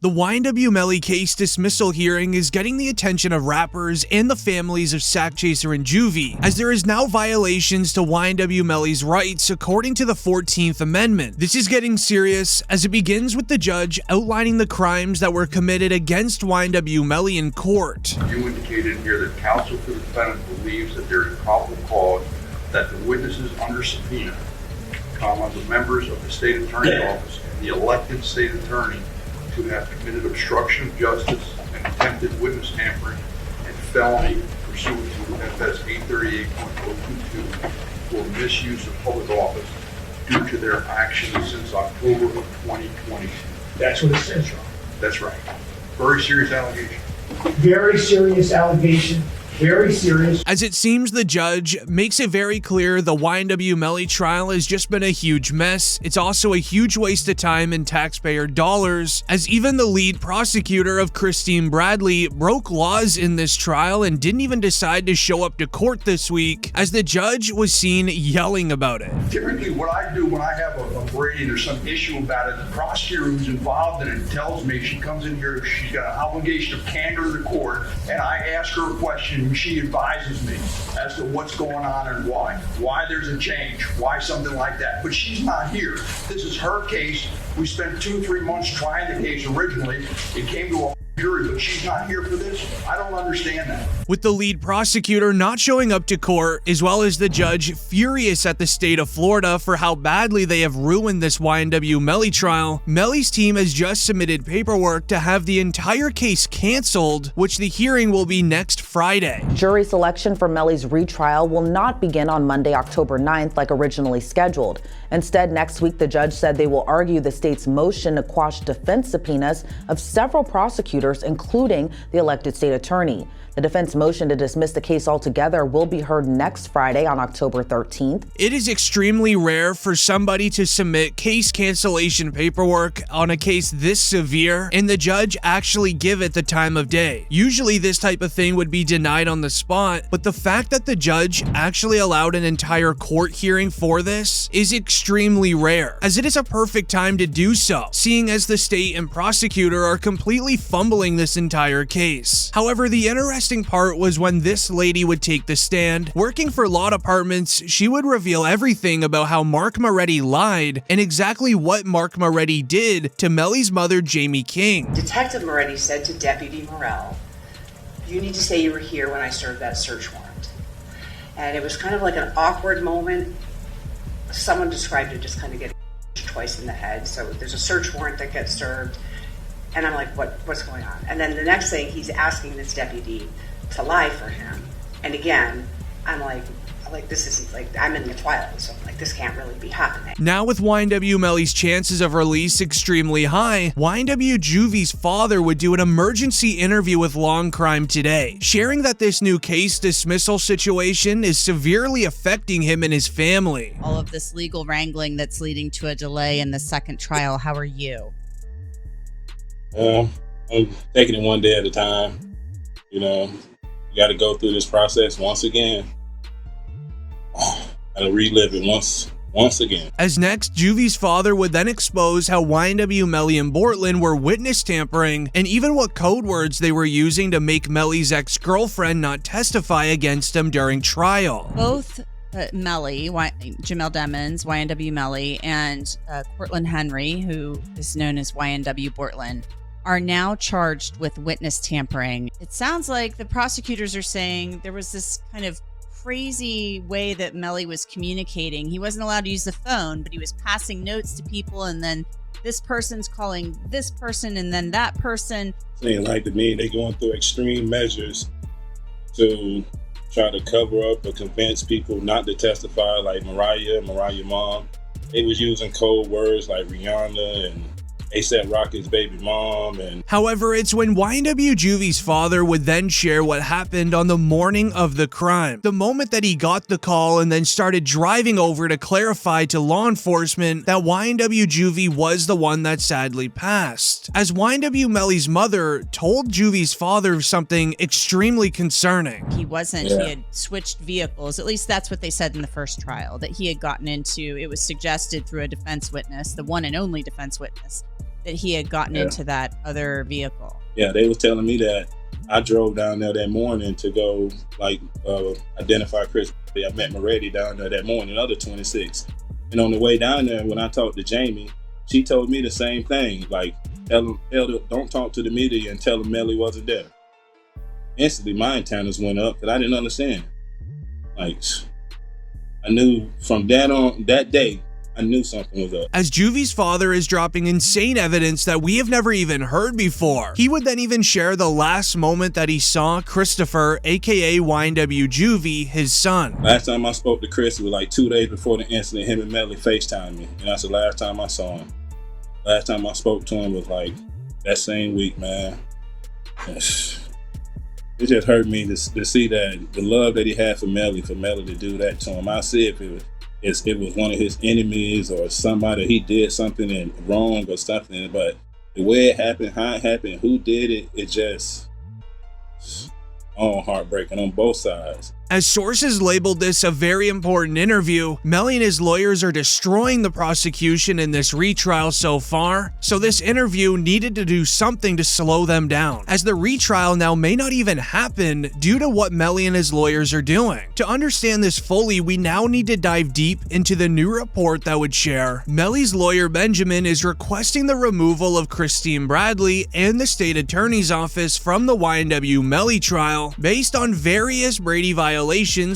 The YNW Melly case dismissal hearing is getting the attention of rappers and the families of Sakchaser and Juvie, as there is now violations to YNW Melly's rights according to the 14th Amendment. This is getting serious as it begins with the judge outlining the crimes that were committed against YNW Melly in court. You indicated here that counsel for the defendant believes that there is probable cause that the witnesses under subpoena, the members of the state attorney's office and the elected state attorney to have committed obstruction of justice and attempted witness tampering and felony pursuant to FS 838.022 for misuse of public office due to their actions since October of 2020. That's what it says, Ron. That's right. Very serious allegation. Very serious allegation. Very serious. As it seems the judge makes it very clear the YNW Melly trial has just been a huge mess. It's also a huge waste of time and taxpayer dollars, as even the lead prosecutor of Christine Bradley broke laws in this trial and didn't even decide to show up to court this week, as the judge was seen yelling about it. Typically what I do when I have a brain or some issue about it, the prosecutor who's involved in it tells me, she comes in here, she's got an obligation of candor to the court, and I ask her a question. She advises me as to what's going on and why there's a change, why something like that. But she's not here. This is her case. We spent 2-3 months trying the case originally. It came to a jury, but she's not here for this. I don't understand that. With the lead prosecutor not showing up to court, as well as the judge furious at the state of Florida for how badly they have ruined this YNW Melly trial, Melly's team has just submitted paperwork to have the entire case canceled, which the hearing will be next Friday. Jury selection for Melly's retrial will not begin on Monday, October 9th, like originally scheduled. Instead, next week, the judge said they will argue the state's motion to quash defense subpoenas of several prosecutors, including the elected state attorney. The defense motion to dismiss the case altogether will be heard next Friday on October 13th. It is extremely rare for somebody to submit case cancellation paperwork on a case this severe and the judge actually give it the time of day. Usually this type of thing would be denied on the spot, but the fact that the judge actually allowed an entire court hearing for this is extremely rare, as it is a perfect time to do so, seeing as the state and prosecutor are completely fumbling this entire case. However, the interesting part was when this lady would take the stand. Working for law departments, she would reveal everything about how Mark Moretti lied and exactly what Mark Moretti did to Melly's mother, Jamie King. Detective Moretti said to Deputy Morell, "You need to say you were here when I served that search warrant." And it was kind of like an awkward moment. Someone described it just kind of getting twice in the head. So there's a search warrant that gets served, and I'm like, what's going on? And then the next thing, he's asking this deputy to lie for him. And again, I'm like, this is like, I'm in the twilight, so I'm like, this can't really be happening. Now with YNW Melly's chances of release extremely high, YNW Juvie's father would do an emergency interview with Long Crime today, sharing that this new case dismissal situation is severely affecting him and his family. All of this legal wrangling that's leading to a delay in the second trial, how are you? I'm taking it one day at a time. You know, you got to go through this process once again. And relive it once again. As next, Juvie's father would then expose how YNW Melly and Bortlen were witness tampering and even what code words they were using to make Melly's ex-girlfriend not testify against him during trial. Both Melly, Jamel Demons, YNW Melly, and Cortland Henry, who is known as YNW Bortlen, are now charged with witness tampering. It sounds like the prosecutors are saying there was this kind of crazy way that Melly was communicating. He wasn't allowed to use the phone, but he was passing notes to people, and then this person's calling this person and then that person. Seems like to me they're going through extreme measures to try to cover up or convince people not to testify, like Mariah mom. They was using code words like Rihanna and A$AP Rocky's baby mom. However, it's when YNW Juvie's father would then share what happened on the morning of the crime. The moment that he got the call and then started driving over to clarify to law enforcement that YNW Juvie was the one that sadly passed. As YNW Melly's mother told Juvie's father something extremely concerning. He wasn't, he had switched vehicles. At least that's what they said in the first trial, that he had gotten into, it was suggested through a defense witness, the one and only defense witness, that he had gotten into that other vehicle. Yeah, they was telling me that. I drove down there that morning to go identify Chris. I met Moretti down there that morning, other 26. And on the way down there, when I talked to Jamie, she told me the same thing. Like, don't talk to the media and tell them Melly wasn't there. Instantly, my antennas went up because I didn't understand. Like, I knew from that day, I knew something was up. As Juvie's father is dropping insane evidence that we have never even heard before. He would then even share the last moment that he saw Christopher, aka YNW Juvie, his son. Last time I spoke to Chris was like 2 days before the incident. Him and Melly FaceTimed me, and that's the last time I saw him. Last time I spoke to him was like that same week, man. It just hurt me to see that the love that he had for Melly to do that to him. I see if it was one of his enemies or somebody, he did something wrong or something, but the way it happened, how it happened, who did it, it just all heartbreaking on both sides. As sources labeled this a very important interview, Melly and his lawyers are destroying the prosecution in this retrial so far, so this interview needed to do something to slow them down, as the retrial now may not even happen due to what Melly and his lawyers are doing. To understand this fully, we now need to dive deep into the new report that would share Melly's lawyer Benjamin is requesting the removal of Christine Bradley and the state attorney's office from the YNW Melly trial based on various Brady violations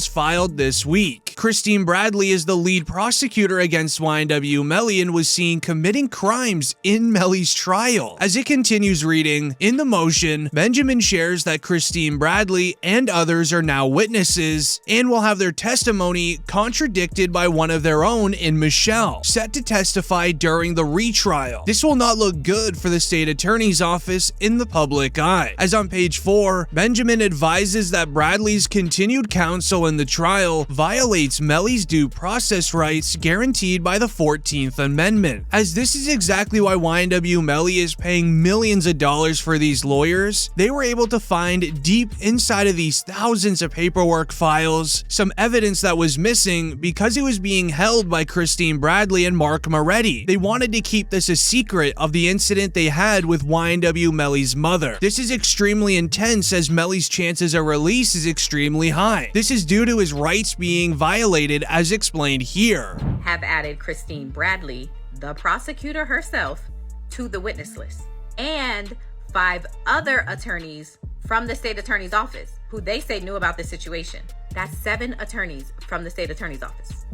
filed this week. Christine Bradley is the lead prosecutor against YNW Melly and was seen committing crimes in Melly's trial. As it continues reading, in the motion, Benjamin shares that Christine Bradley and others are now witnesses and will have their testimony contradicted by one of their own in Michelle, set to testify during the retrial. This will not look good for the state attorney's office in the public eye. As on page 4, Benjamin advises that Bradley's continued counsel in the trial violates Melly's due process rights guaranteed by the 14th Amendment. As this is exactly why YNW Melly is paying millions of dollars for these lawyers, they were able to find deep inside of these thousands of paperwork files some evidence that was missing because it was being held by Christine Bradley and Mark Moretti. They wanted to keep this a secret of the incident they had with YNW Melly's mother. This is extremely intense as Melly's chances of release is extremely high. This is due to his rights being violated as explained here. Have added Christine Bradley, the prosecutor herself, to the witness list, and 5 other attorneys from the state attorney's office who they say knew about this situation. That's 7 attorneys from the state attorney's office.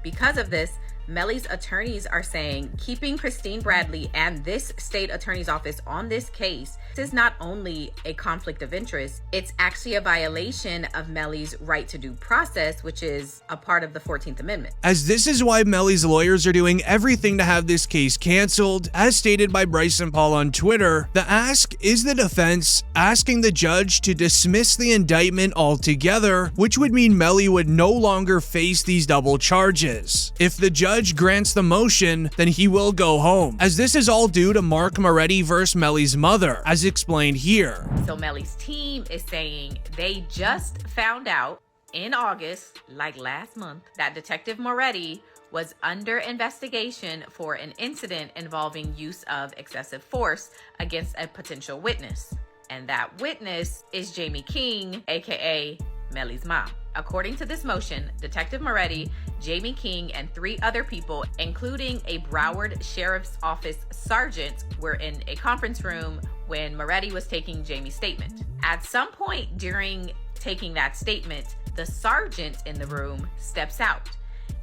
Because of this, Melly's attorneys are saying keeping Christine Bradley and this state attorney's office on this case is not only a conflict of interest, it's actually a violation of Melly's right to due process, which is a part of the 14th Amendment. As this is why Melly's lawyers are doing everything to have this case canceled. As stated by Bryson Paul on Twitter, the ask is the defense asking the judge to dismiss the indictment altogether, which would mean Melly would no longer face these double charges. If the judge grants the motion, then he will go home, as this is all due to Mark Moretti versus Melly's mother, as explained here. So Melly's team is saying they just found out in August, like last month, that Detective Moretti was under investigation for an incident involving use of excessive force against a potential witness. And that witness is Jamie King, aka Melly's mom. According to this motion, Detective Moretti, Jamie King, and 3 other people, including a Broward Sheriff's Office sergeant, were in a conference room when Moretti was taking Jamie's statement. At some point during taking that statement, the sergeant in the room steps out.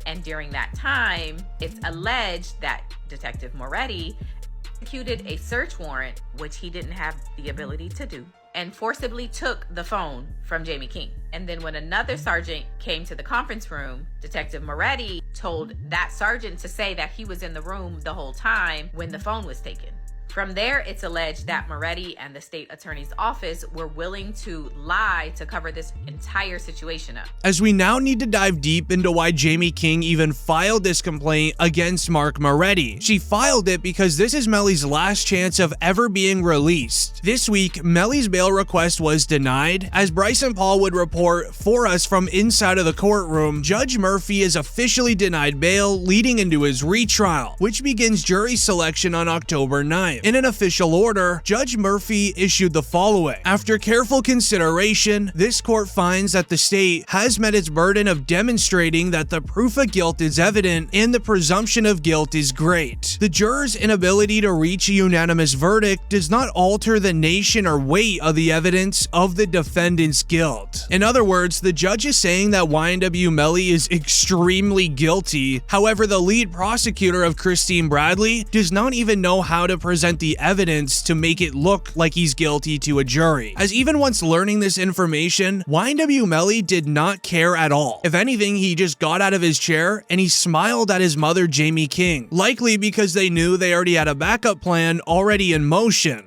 And during that time, it's alleged that Detective Moretti executed a search warrant, which he didn't have the ability to do, and forcibly took the phone from Jamie King. And then when another sergeant came to the conference room, Detective Moretti told that sergeant to say that he was in the room the whole time when the phone was taken. From there, it's alleged that Moretti and the state attorney's office were willing to lie to cover this entire situation up. As we now need to dive deep into why Jamie King even filed this complaint against Mark Moretti. She filed it because this is Melly's last chance of ever being released. This week, Melly's bail request was denied. As Bryson Paul would report for us from inside of the courtroom, Judge Murphy is officially denied bail, leading into his retrial, which begins jury selection on October 9th. In an official order, Judge Murphy issued the following. After careful consideration, this court finds that the state has met its burden of demonstrating that the proof of guilt is evident and the presumption of guilt is great. The jurors' inability to reach a unanimous verdict does not alter the nation or weight of the evidence of the defendant's guilt. In other words, the judge is saying that YNW Melly is extremely guilty. However, the lead prosecutor of Christine Bradley does not even know how to present the evidence to make it look like he's guilty to a jury. As even once learning this information, YNW Melly did not care at all. If anything, he just got out of his chair and he smiled at his mother, Jamie King, likely because they knew they already had a backup plan already in motion.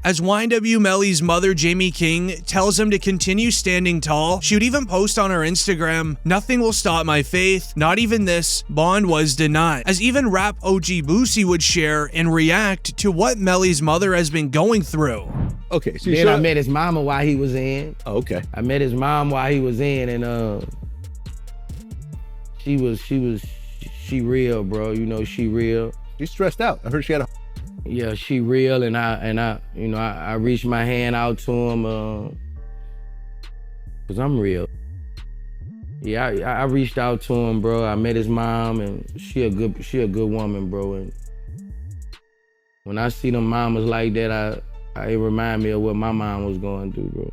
As YNW Melly's mother, Jamie King, tells him to continue standing tall, she would even post on her Instagram, "Nothing will stop my faith, not even this, bond was denied." As even rap OG Boosie would share and react to what Melly's mother has been going through. Okay, so then I met his mama while he was in. Oh, okay. I met his mom while he was in, and she real, bro. You know, she real. She's stressed out. I heard she had a... Yeah, she real, and I reached my hand out to him, cause I'm real. Yeah, I reached out to him, bro. I met his mom, and she a good woman, bro. And when I see them mamas like that, it remind me of what my mom was going through, bro.